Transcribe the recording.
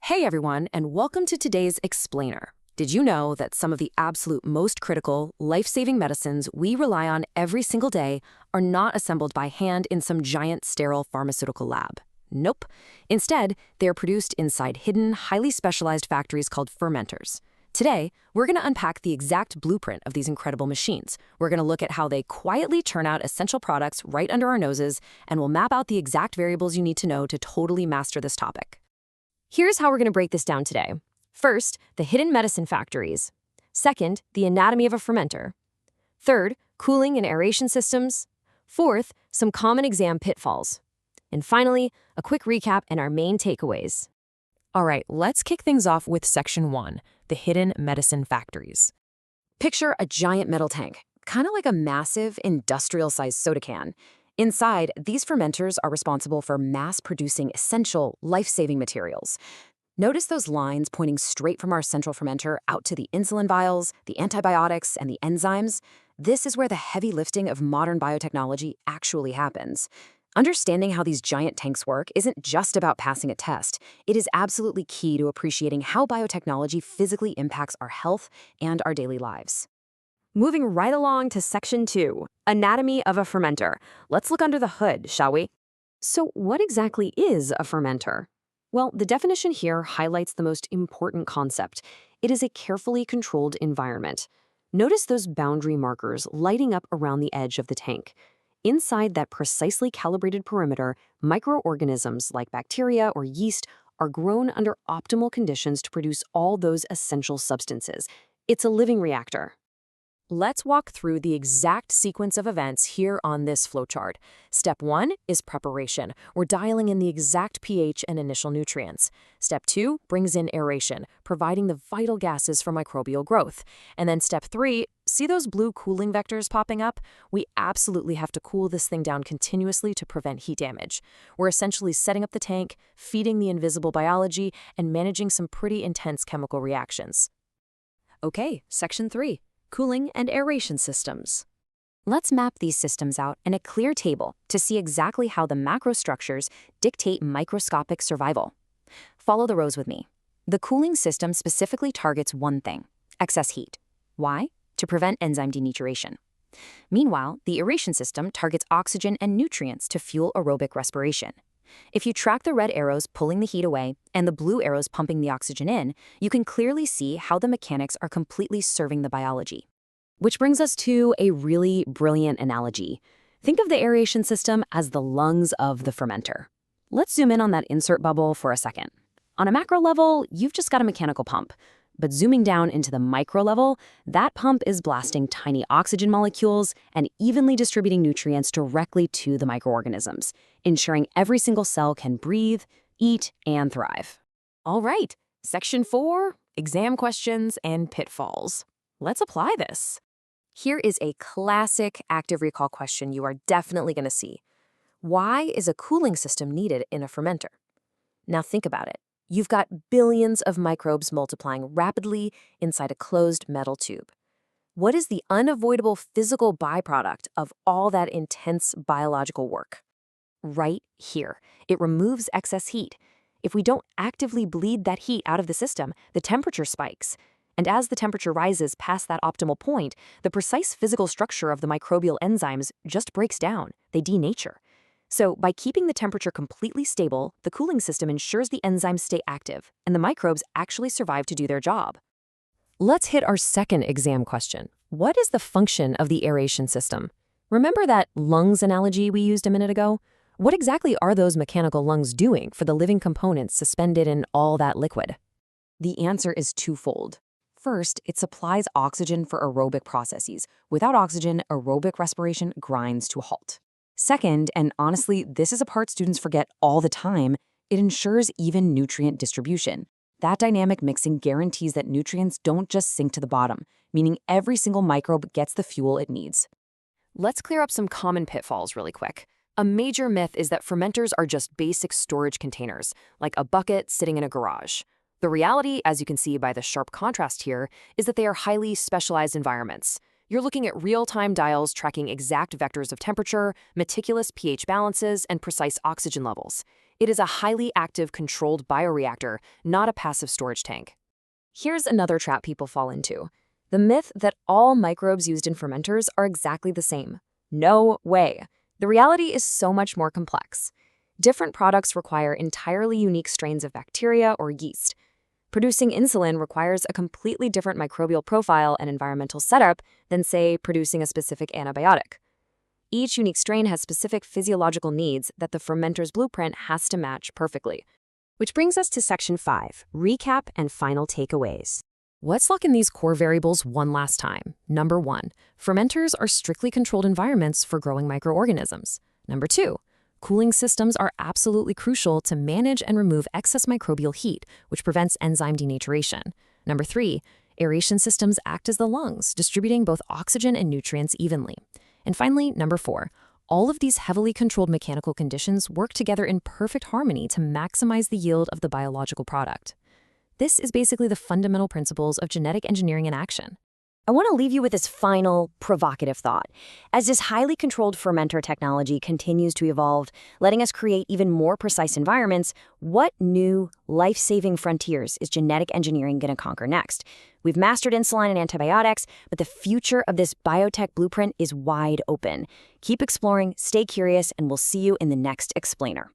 Hey everyone, and welcome to today's Explainer. Did you know that some of the absolute most critical, life-saving medicines we rely on every single day are not assembled by hand in some giant sterile pharmaceutical lab? Nope. Instead, they are produced inside hidden, highly specialized factories called fermenters. Today, we're going to unpack the exact blueprint of these incredible machines. We're going to look at how they quietly turn out essential products right under our noses, and we'll map out the exact variables you need to know to totally master this topic. Here's how we're going to break this down today. First, the hidden medicine factories. Second, the anatomy of a fermenter. Third, cooling and aeration systems. Fourth, some common exam pitfalls. And finally, a quick recap and our main takeaways. All right, let's kick things off with Section 1, the hidden medicine factories. Picture a giant metal tank, kind of like a massive industrial-sized soda can. Inside, these fermenters are responsible for mass-producing essential, life-saving materials. Notice those lines pointing straight from our central fermenter out to the insulin vials, the antibiotics, and the enzymes. This is where the heavy lifting of modern biotechnology actually happens. Understanding how these giant tanks work isn't just about passing a test. It is absolutely key to appreciating how biotechnology physically impacts our health and our daily lives. Moving right along to Section 2, Anatomy of a Fermenter. Let's look under the hood, shall we? So what exactly is a fermenter? Well, the definition here highlights the most important concept. It is a carefully controlled environment. Notice those boundary markers lighting up around the edge of the tank. Inside that precisely calibrated perimeter, microorganisms like bacteria or yeast are grown under optimal conditions to produce all those essential substances. It's a living reactor. Let's walk through the exact sequence of events here on this flowchart. Step 1 is preparation. We're dialing in the exact pH and initial nutrients. Step 2 brings in aeration, providing the vital gases for microbial growth. And then Step 3, see those blue cooling vectors popping up? We absolutely have to cool this thing down continuously to prevent heat damage. We're essentially setting up the tank, feeding the invisible biology, and managing some pretty intense chemical reactions. Okay, Section 3. Cooling and aeration systems. Let's map these systems out in a clear table to see exactly how the macrostructures dictate microscopic survival. Follow the rows with me. The cooling system specifically targets one thing: excess heat. Why? To prevent enzyme denaturation. Meanwhile, the aeration system targets oxygen and nutrients to fuel aerobic respiration. If you track the red arrows pulling the heat away and the blue arrows pumping the oxygen in, you can clearly see how the mechanics are completely serving the biology. Which brings us to a really brilliant analogy. Think of the aeration system as the lungs of the fermenter. Let's zoom in on that insert bubble for a second. On a macro level, you've just got a mechanical pump. But zooming down into the micro level, that pump is blasting tiny oxygen molecules and evenly distributing nutrients directly to the microorganisms, ensuring every single cell can breathe, eat, and thrive. All right, Section 4, exam questions and pitfalls. Let's apply this. Here is a classic active recall question you are definitely going to see. Why is a cooling system needed in a fermenter? Now think about it. You've got billions of microbes multiplying rapidly inside a closed metal tube. What is the unavoidable physical byproduct of all that intense biological work? Right here. It removes excess heat. If we don't actively bleed that heat out of the system, the temperature spikes. And as the temperature rises past that optimal point, the precise physical structure of the microbial enzymes just breaks down. They denature. So by keeping the temperature completely stable, the cooling system ensures the enzymes stay active and the microbes actually survive to do their job. Let's hit our second exam question. What is the function of the aeration system? Remember that lungs analogy we used a minute ago? What exactly are those mechanical lungs doing for the living components suspended in all that liquid? The answer is twofold. First, it supplies oxygen for aerobic processes. Without oxygen, aerobic respiration grinds to a halt. Second, and honestly, this is a part students forget all the time, it ensures even nutrient distribution. That dynamic mixing guarantees that nutrients don't just sink to the bottom, meaning every single microbe gets the fuel it needs. Let's clear up some common pitfalls really quick. A major myth is that fermenters are just basic storage containers, like a bucket sitting in a garage. The reality, as you can see by the sharp contrast here, is that they are highly specialized environments. You're looking at real-time dials tracking exact vectors of temperature, meticulous pH balances, and precise oxygen levels. It is a highly active, controlled bioreactor, not a passive storage tank. Here's another trap people fall into: the myth that all microbes used in fermenters are exactly the same. No way. The reality is so much more complex. Different products require entirely unique strains of bacteria or yeast. Producing insulin requires a completely different microbial profile and environmental setup than, say, producing a specific antibiotic. Each unique strain has specific physiological needs that the fermenter's blueprint has to match perfectly. Which brings us to Section 5, Recap and Final Takeaways. Let's lock in these core variables one last time. Number 1, fermenters are strictly controlled environments for growing microorganisms. Number 2, cooling systems are absolutely crucial to manage and remove excess microbial heat, which prevents enzyme denaturation. Number 3, aeration systems act as the lungs, distributing both oxygen and nutrients evenly. And finally, number 4, all of these heavily controlled mechanical conditions work together in perfect harmony to maximize the yield of the biological product. This is basically the fundamental principles of genetic engineering in action. I want to leave you with this final, provocative thought. As this highly controlled fermenter technology continues to evolve, letting us create even more precise environments, what new, life-saving frontiers is genetic engineering going to conquer next? We've mastered insulin and antibiotics, but the future of this biotech blueprint is wide open. Keep exploring, stay curious, and we'll see you in the next explainer.